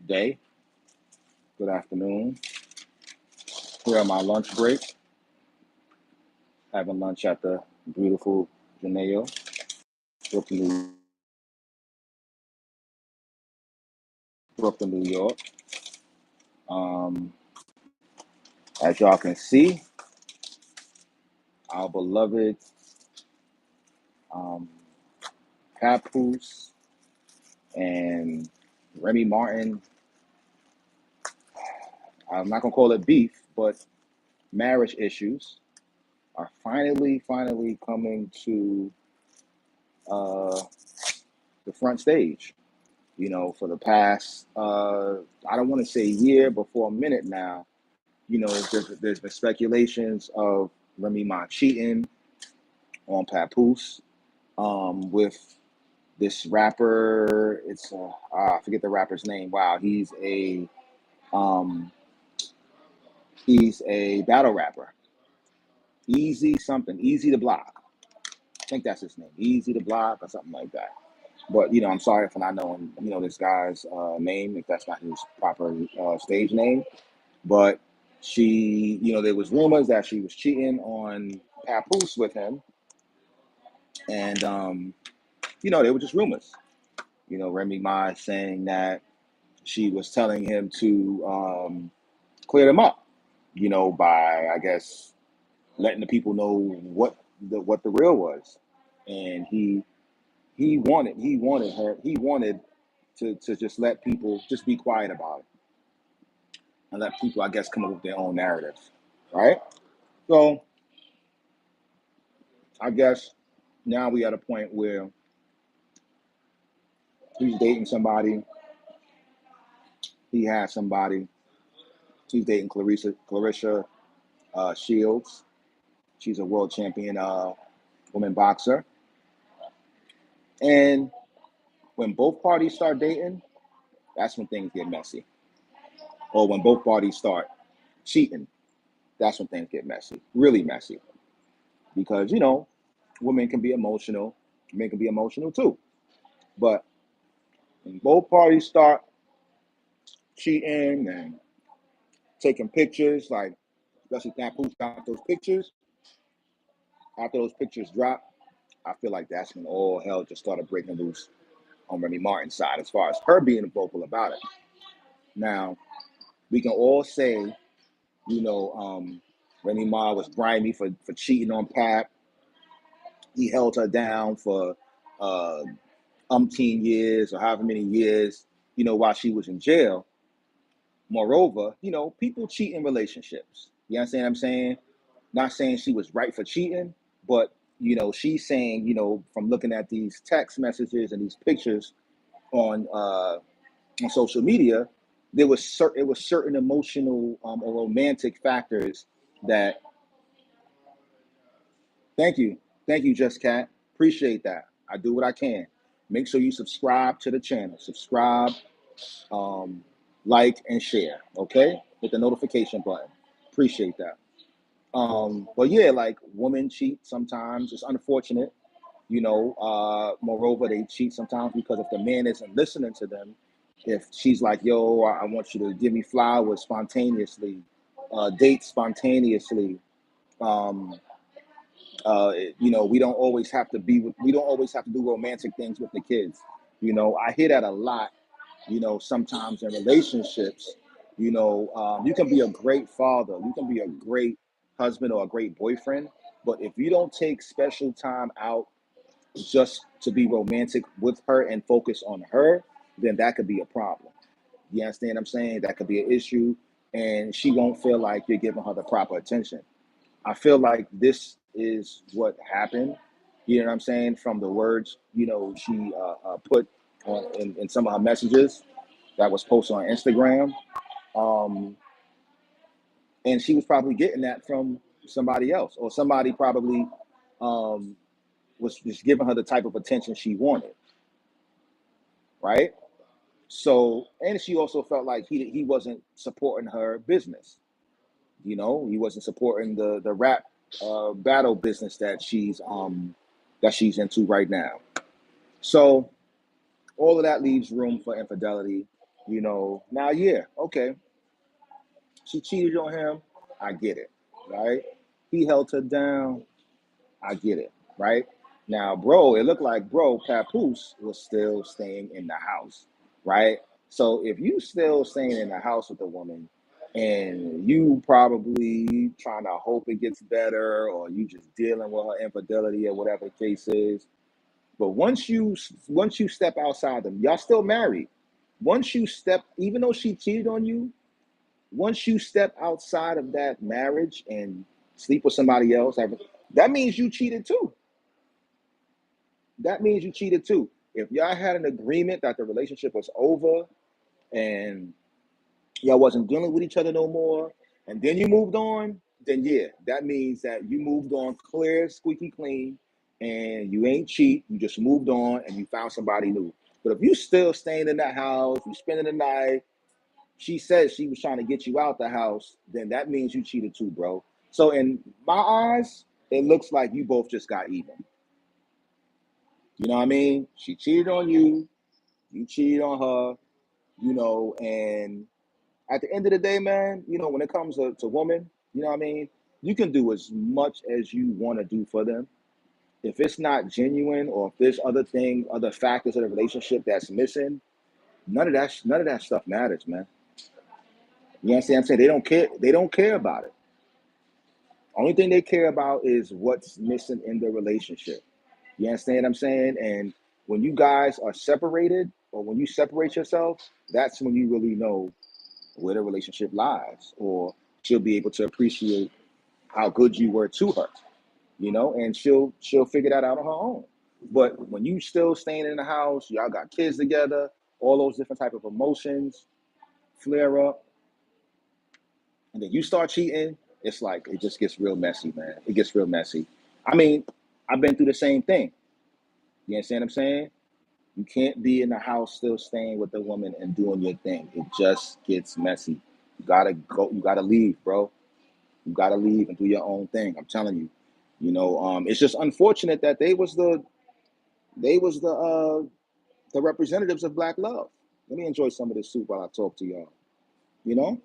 day, good afternoon. Here on my lunch break, having lunch at the beautiful Janeo, Brooklyn, New York. As y'all can see, our beloved Papoose and Remy Martin, I'm not gonna call it beef, but marriage issues are finally coming to the front stage. You know, for the past, I don't want to say year, but for a minute now, you know, there's been speculations of Remy Ma cheating on Papoose with this rapper. It's I forget the rapper's name. Wow, um, he's a battle rapper. Easy something, Easy to Block. I think that's his name, Easy to Block or something like that. But you know, I'm sorry for not knowing this guy's name if that's not his proper stage name. But she, there was rumors that she was cheating on Papoose with him, and they were just rumors. Remy Ma saying that she was telling him to clear them up, by I guess letting the people know what the real was, and he wanted to just let people just be quiet about it and let people, I guess, come up with their own narratives, right? So I guess now we at a point where he's dating somebody, he has somebody, he's dating Clarissa Shields. She's a world champion woman boxer. And when both parties start dating, that's when things get messy. Or when both parties start cheating, that's when things get messy, really messy. Because, women can be emotional, men can be emotional too. But when both parties start cheating and taking pictures, like especially Papoose got those pictures, after those pictures drop, I feel like that's when all hell just started breaking loose on Remy Martin's side as far as her being vocal about it. Now, we can all say, Remy Ma was grimy for cheating on Pap. He held her down for uh, umpteen years or however many years, while she was in jail. Moreover, people cheat in relationships. You understand what I'm saying? Not saying she was right for cheating, but she's saying, from looking at these text messages and these pictures on social media, it was certain emotional or romantic factors that. Thank you, Just Cat. Appreciate that. I do what I can. Make sure you subscribe to the channel. Subscribe, um, like, and share. Okay, hit the notification button. Appreciate that. But yeah, like women cheat sometimes. It's unfortunate. Moreover, they cheat sometimes because if the man isn't listening to them, if she's like, yo, I want you to give me flowers spontaneously, date spontaneously, um, we don't always have to do romantic things with the kids. I hear that a lot, sometimes in relationships. You can be a great father, you can be a great husband or a great boyfriend, but if you don't take special time out just to be romantic with her and focus on her, then that could be a problem. You understand what I'm saying? That could be an issue, and she won't feel like you're giving her the proper attention. I feel like this is what happened. You know what I'm saying? From the words, she put in some of her messages that was posted on Instagram. Um, and she was probably getting that from somebody else, or somebody probably um, was just giving her the type of attention she wanted, right? So, and she also felt like he wasn't supporting her business. He wasn't supporting the rap battle business that she's into right now. So all of that leaves room for infidelity. Now, yeah, okay, she cheated on him. I get it, right? He held her down. I get it, right? Now, bro, it looked like Papoose was still staying in the house, right? So if you still staying in the house with a woman and you probably trying to hope it gets better or you just dealing with her infidelity or whatever the case is, but once you step outside them, y'all still married. Once you step, even though she cheated on you, once you step outside of that marriage and sleep with somebody else, that means you cheated too. That means you cheated too. If y'all had an agreement that the relationship was over and y'all wasn't dealing with each other no more, and then you moved on, then yeah, that means that you moved on clear, squeaky clean, and you ain't cheat. You just moved on and you found somebody new. But if you still staying in that house, you spending the night, she said she was trying to get you out the house, then that means you cheated too, bro. So in my eyes, it looks like you both just got even. You know what I mean? She cheated on you, you cheated on her, and at the end of the day, man, when it comes to women, you know what I mean? You can do as much as you want to do for them. If it's not genuine or if there's other factors of the relationship that's missing, none of that stuff matters, man. You understand what I'm saying? They don't care about it. Only thing they care about is what's missing in the relationship. You understand what I'm saying? And when you guys are separated or when you separate yourself, that's when you really know where the relationship lies, or she'll be able to appreciate how good you were to her, and she'll figure that out on her own. But when you still staying in the house, y'all got kids together, all those different type of emotions flare up, and then you start cheating, it's like it just gets real messy, man. It gets real messy. I mean, I've been through the same thing. You understand what I'm saying? You can't be in the house still staying with the woman and doing your thing. It just gets messy. You gotta go. You gotta leave, bro. You gotta leave and do your own thing. I'm telling you. It's just unfortunate that they was the representatives of black love. Let me enjoy some of this soup while I talk to y'all. You know,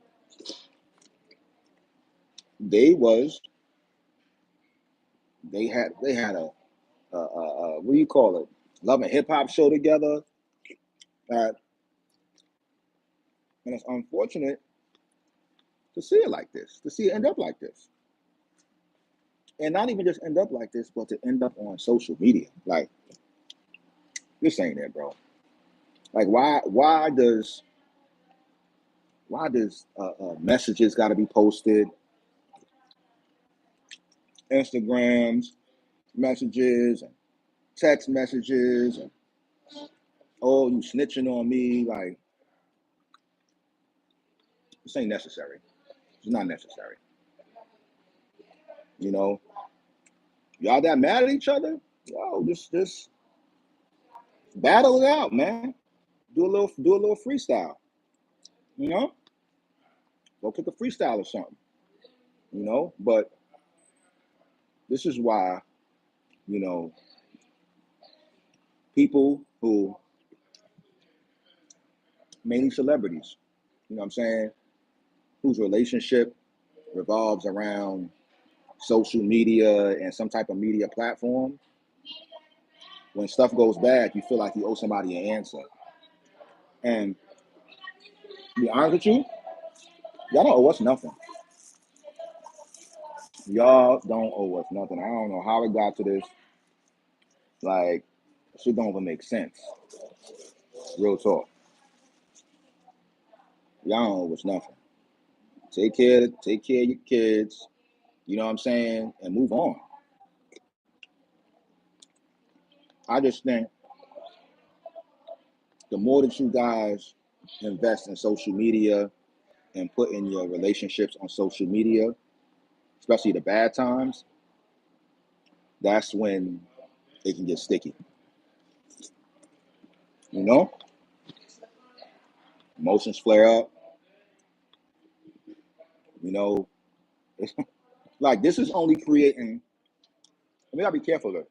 they was they had a what do you call it? Love and hip hop show together. Uh, and it's unfortunate to see it like this, to see it end up like this. And not even just end up like this, but to end up on social media. Like, this ain't it, bro. Like, why does messages got to be posted, Instagrams, messages, and text messages, and oh, you snitching on me? Like, this ain't necessary. It's not necessary. You know, y'all that mad at each other? Yo, just battle it out, man. Do a little freestyle. You know, go kick a freestyle or something. But this is why you know people who mainly celebrities, you know what I'm saying, whose relationship revolves around social media and some type of media platform, when stuff goes bad, you feel like you owe somebody an answer. And to be honest with you, y'all don't owe us nothing. Y'all don't owe us nothing. I don't know how it got to this. Like, shit don't even make sense. Real talk. Y'all don't owe us nothing. Take care of your kids, you know what I'm saying, and move on. I just think the more that you guys invest in social media and put in your relationships on social media, especially the bad times, that's when it can get sticky. You know, emotions flare up. You know, it's like this is only creating. I mean, gotta be careful though.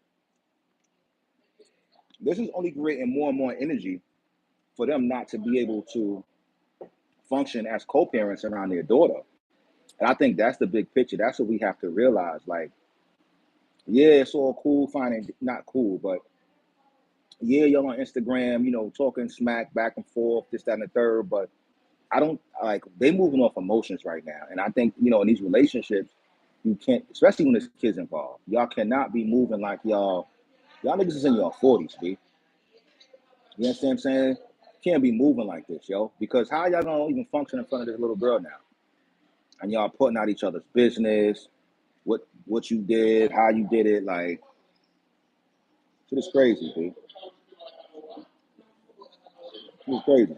This is only creating more and more energy for them not to be able to. function as co-parents around their daughter. And I think that's the big picture. That's what we have to realize. Like, yeah, it's all cool, fine, and not cool, but yeah, y'all on Instagram, talking smack back and forth, this, that, and the third. But I don't like they moving off emotions right now. And I think, in these relationships, you can't, especially when there's kids involved, y'all cannot be moving like y'all niggas is in your 40s, B. You understand what I'm saying? Can't be moving like this, yo. Because how y'all gonna even function in front of this little girl now? And y'all putting out each other's business, what you did, how you did it, like shit is crazy, B. Shit is crazy.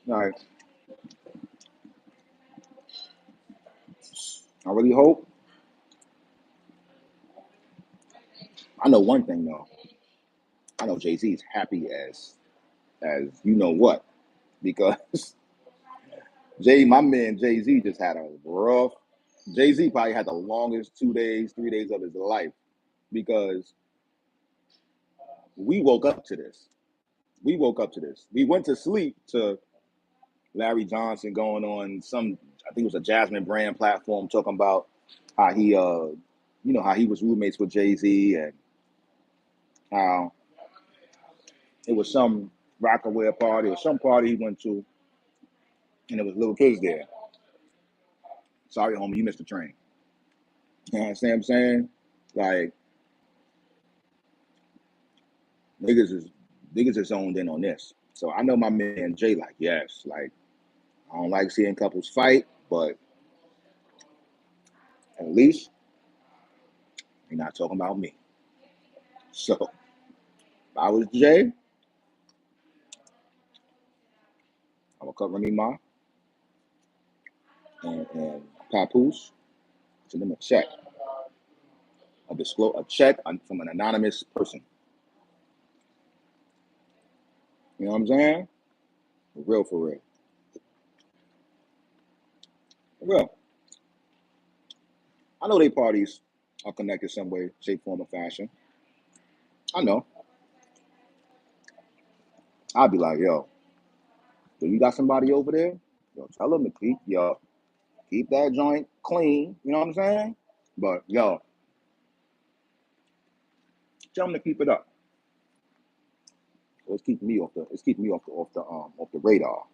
All right. I really hope. I know one thing though. I know Jay-Z is happy as you know what, because my man Jay-Z just had a rough. Jay-Z probably had the longest 2 days, 3 days of his life because we woke up to this. We woke up to this. We went to sleep to Larry Johnson going on I think it was a Jasmine Brand platform talking about how how he was roommates with Jay-Z and how it was some Rockaway party or some party he went to and there was little kids there. Sorry, homie, you missed the train. You know what I'm saying? Like niggas is zoned in on this. So I know my man Jay like, yes, like I don't like seeing couples fight, but at least you're not talking about me. So if I was Jay, I would cut Remy Ma and Papoose, send them a check, a check from an anonymous person. You know what I'm saying? For real, for real. For real. I know they parties are connected some way, shape, form, or fashion. I know. I'd be like, yo, do you got somebody over there? Yo, tell them to keep that joint clean. You know what I'm saying? But yo, tell them to keep it up. So it's keeping me off the radar,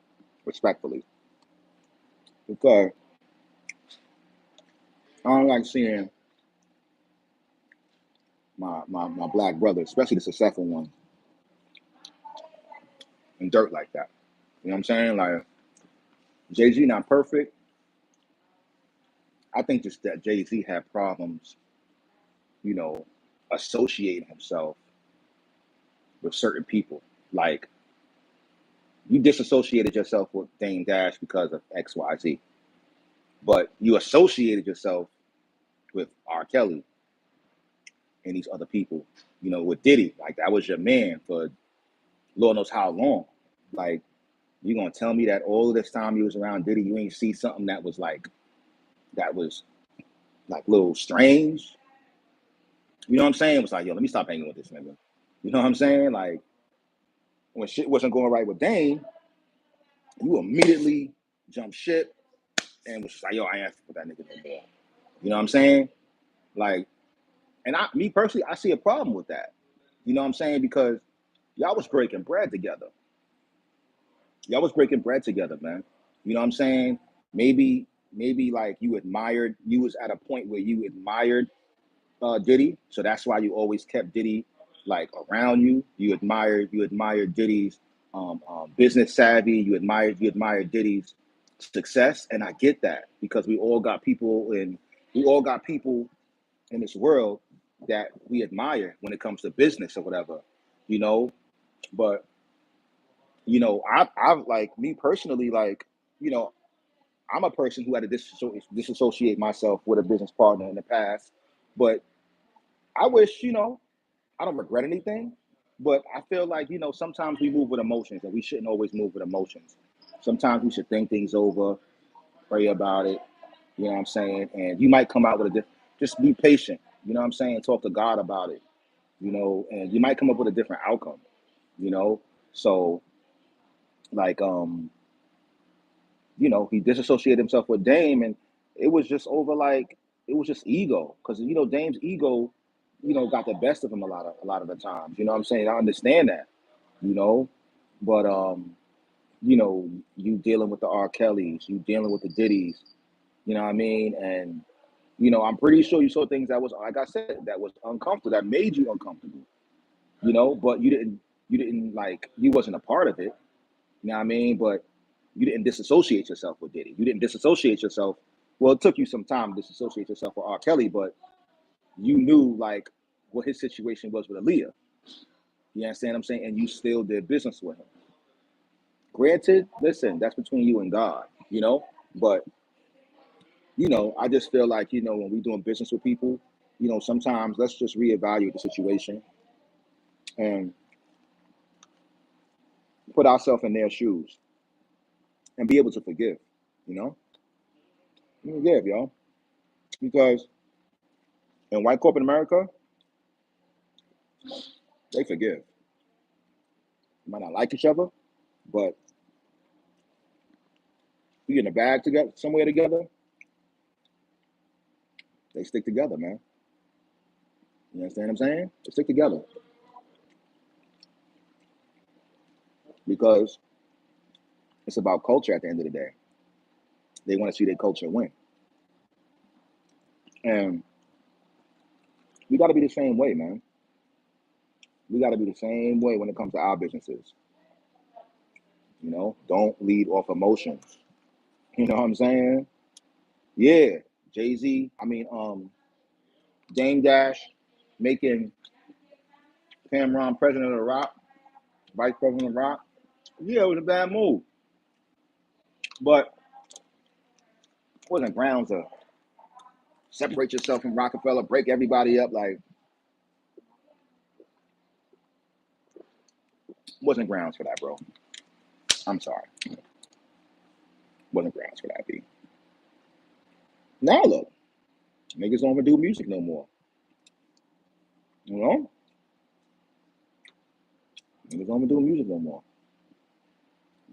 respectfully. Because I don't like seeing my black brother, especially the successful one, in dirt like that. You know what I'm saying? Like Jay-Z not perfect. I think just that Jay-Z had problems, you know, associating himself with certain people. Like you disassociated yourself with Dame Dash because of XYZ. But you associated yourself with R. Kelly and these other people, with Diddy. Like that was your man for Lord knows how long. Like, you gonna tell me that all of this time you was around Diddy, you ain't see something that was like a little strange? You know what I'm saying? It was like, yo, let me stop hanging with this nigga. You know what I'm saying? Like when shit wasn't going right with Dame, you immediately jumped ship and was like, yo, I ain't with that nigga no more. You know what I'm saying? Like, and me personally, I see a problem with that. You know what I'm saying? Because y'all was breaking bread together. Y'all was breaking bread together, man. You know what I'm saying? Maybe like you was at a point where you admired Diddy, so that's why you always kept Diddy like around you. You admired Diddy's business savvy. You admired Diddy's success, and I get that because we all got people in this world that we admire when it comes to business or whatever, you know. But I've like me personally, like I'm a person who had to disassociate myself with a business partner in the past, but I wish I don't regret anything, but I feel like, sometimes we move with emotions and we shouldn't always move with emotions. Sometimes we should think things over, pray about it, you know what I'm saying? And you might come out with just be patient, you know what I'm saying? Talk to God about it, and you might come up with a different outcome. you know. So like he disassociated himself with Dame, and it was just over like it was just ego, because Dame's ego, got the best of him a lot of the times. You know what I'm saying? I understand that, you know, but you dealing with the R. Kellys, you dealing with the Diddy's, you know what I mean? And I'm pretty sure you saw things that was, like I said, that was uncomfortable, that made you uncomfortable, but you didn't like, you wasn't a part of it, you know what I mean? But you didn't disassociate yourself with Diddy. You didn't disassociate yourself. Well, it took you some time to disassociate yourself with R. Kelly, but you knew like what his situation was with Aaliyah. You understand what I'm saying? And you still did business with him. Granted, listen, that's between you and God, But I just feel like, when we doing business with people, sometimes let's just reevaluate the situation and put ourselves in their shoes and be able to forgive, you know? Forgive, y'all. Because in white corporate America, they forgive. You might not like each other, but you get in a bag together, somewhere together, they stick together, man. You understand what I'm saying? They stick together because it's about culture at the end of the day. They want to see their culture win. And we got to be the same way, man. We got to be the same way when it comes to our businesses. Don't lead off emotions. You know what I'm saying? Yeah. Jay-Z, Dame Dash making Cameron president of the Rock, vice president of Rock. Yeah, it was a bad move. But it wasn't grounds to separate yourself from Rockefeller, break everybody up. Like, wasn't grounds for that, bro. I'm sorry. Wasn't grounds for that, B. Now look, niggas don't even do music no more. You know? Niggas don't even do music no more.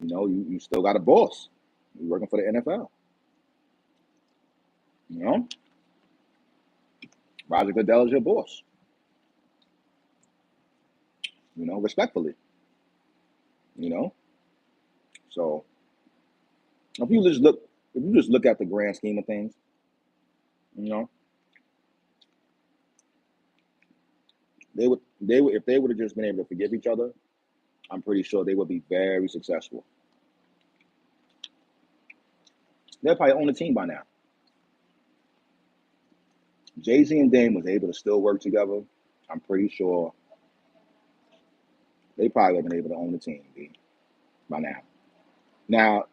You still got a boss. You working for the NFL. You know? Roger Goodell is your boss. Respectfully. You know? So if you just look at the grand scheme of things, you know, they would if they would have just been able to forgive each other, I'm pretty sure they would be very successful. They'll probably own the team by now. Jay-Z and Dame was able to still work together. I'm pretty sure they probably would have been able to own the team by now. Now,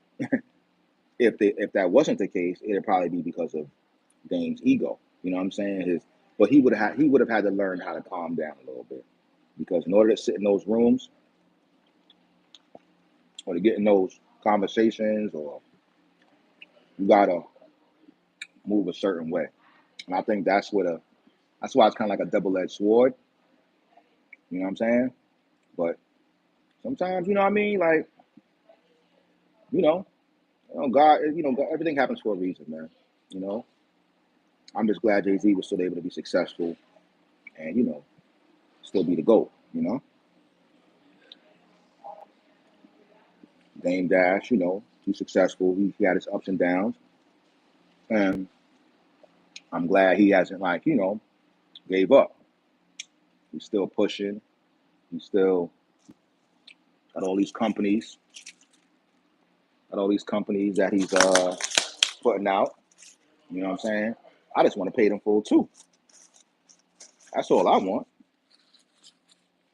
if that wasn't the case, it'd probably be because of Dame's ego. You know what I'm saying? But he would have had to learn how to calm down a little bit, because in order to sit in those rooms or to get in those conversations, or you gotta move a certain way. And I think that's why it's kind of like a double-edged sword. You know what I'm saying? But sometimes, you know what I mean? Like, you know, God, everything happens for a reason, man. You know, I'm just glad Jay-Z was still able to be successful and, still be the GOAT, Dame Dash, he's successful. He had his ups and downs. And I'm glad he hasn't, like, gave up. He's still pushing. He's still got all these companies, that he's putting out. You know what I'm saying? I just want to pay them full too. That's all I want.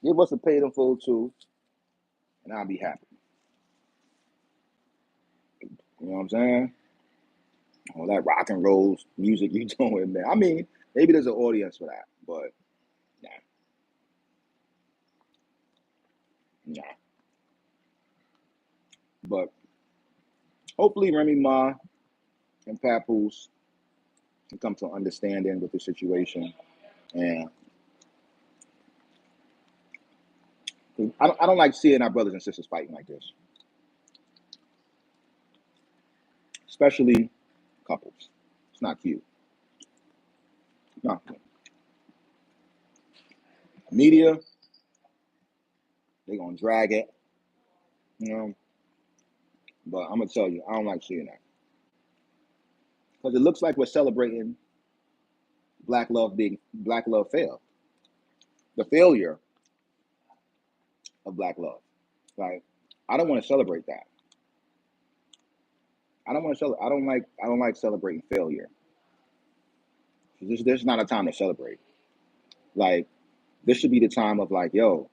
Give us a pay them full too, and I'll be happy. You know what I'm saying? All that rock and roll music you doing, man. I mean, maybe there's an audience for that, but nah, nah. But hopefully Remy Ma and Papoose can come to an understanding with the situation and I don't like seeing our brothers and sisters fighting like this, especially couples. It's not cute. No. Media, they gonna drag it, you know. But I'm gonna tell you, I don't like seeing that because it looks like we're celebrating black love failed, the failure of black love. Like, I don't want to celebrate that. I don't like celebrating failure. This is not a time to celebrate. Like, this should be the time of like, yo,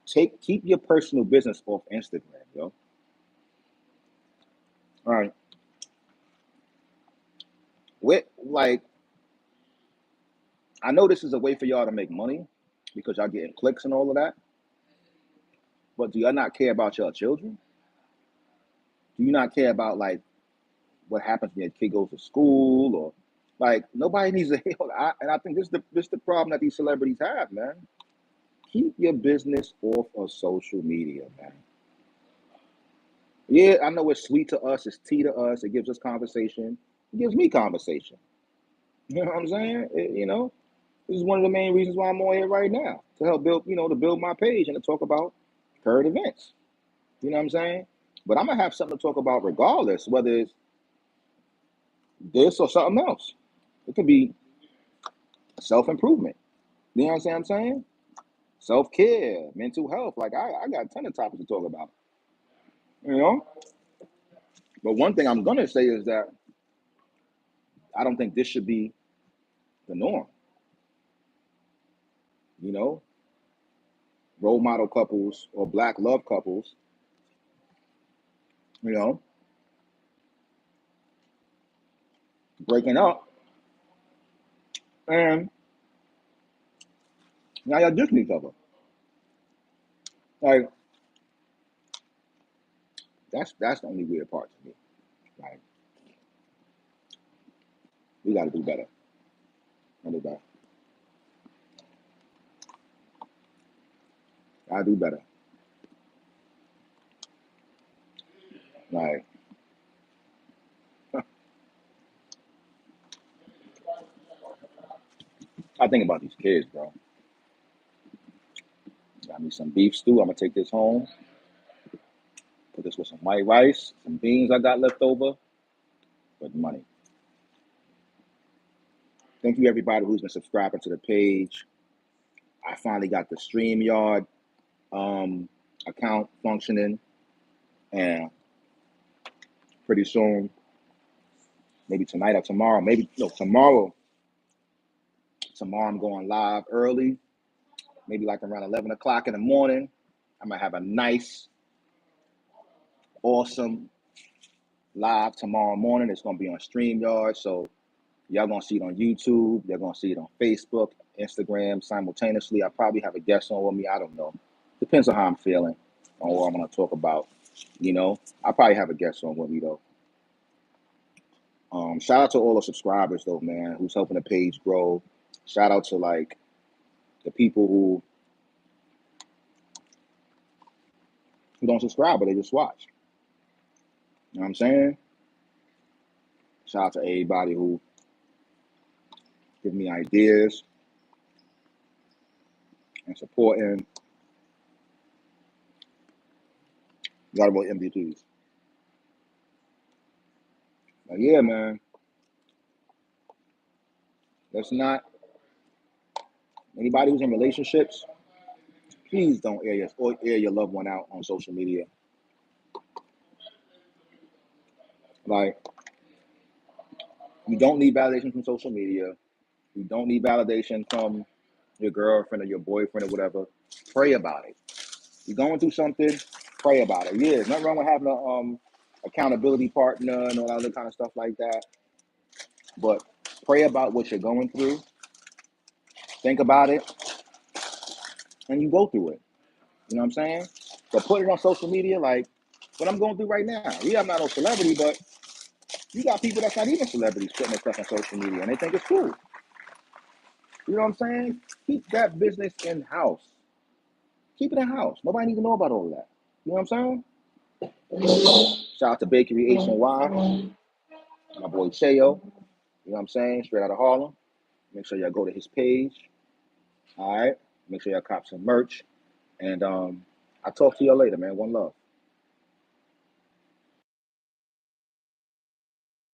keep your personal business off Instagram, yo. All right, like, I know this is a way for y'all to make money because y'all getting clicks and all of that. But do y'all not care about your children? Do you not care about like what happens when your kid goes to school, or like nobody needs to? And I think this is the problem that these celebrities have, man. Keep your business off of social media, man. Yeah, I know it's sweet to us, it's tea to us, it gives us conversation, it gives me conversation. You know what I'm saying? This is one of the main reasons why I'm on here right now, to help build, to build my page and to talk about current events. You know what I'm saying? But I'm gonna have something to talk about regardless, whether it's this or something else. It could be self improvement. You know what I'm saying? Self care, mental health. Like I got a ton of topics to talk about. You know. But one thing I'm gonna say is that I don't think this should be the norm. You know, role model couples or black love couples. You know, breaking up and now y'all dissing each other. Like that's the only weird part to me. Like we got to do better. I do better. I do better. Like I think about these kids, bro. Got me some beef stew. I'm gonna take this home. Put this with some white rice, some beans I got left over, with money. Thank you everybody who's been subscribing to the page. I finally got the StreamYard account functioning, and pretty soon, maybe tonight or tomorrow, maybe no tomorrow. Tomorrow I'm going live early, maybe like around 11 o'clock in the morning. I'm gonna have a nice, awesome live tomorrow morning. It's gonna be on StreamYard, so y'all gonna see it on YouTube. You're gonna see it on Facebook, Instagram simultaneously. I probably have a guest on with me. I don't know. Depends on how I'm feeling on what I'm gonna talk about. I probably have a guest on with me though. Shout out to all the subscribers though, man, who's helping the page grow. Shout out to like the people who don't subscribe but they just watch. You know what I'm saying? Shout out to everybody who give me ideas and supporting. Got about MVPs. But yeah, man. Let's not anybody who's in relationships, please don't air your loved one out on social media. Like, you don't need validation from social media. You don't need validation from your girlfriend or your boyfriend or whatever. Pray about it. You're going through something, pray about it. Yeah, there's nothing wrong with having a accountability partner and all that other kind of stuff like that. But pray about what you're going through. Think about it, and you go through it. You know what I'm saying? But put it on social media, like what I'm going through right now. Yeah, I'm not a celebrity, but you got people that's not even celebrities putting their stuff on social media, and they think it's cool. You know what I'm saying? Keep that business in house. Keep it in house. Nobody need to know about all of that. You know what I'm saying? Shout out to Bakery HNY, my boy Cheo. You know what I'm saying? Straight out of Harlem. Make sure y'all go to his page. All right. Make sure y'all cop some merch. And I'll talk to y'all later, man. One love.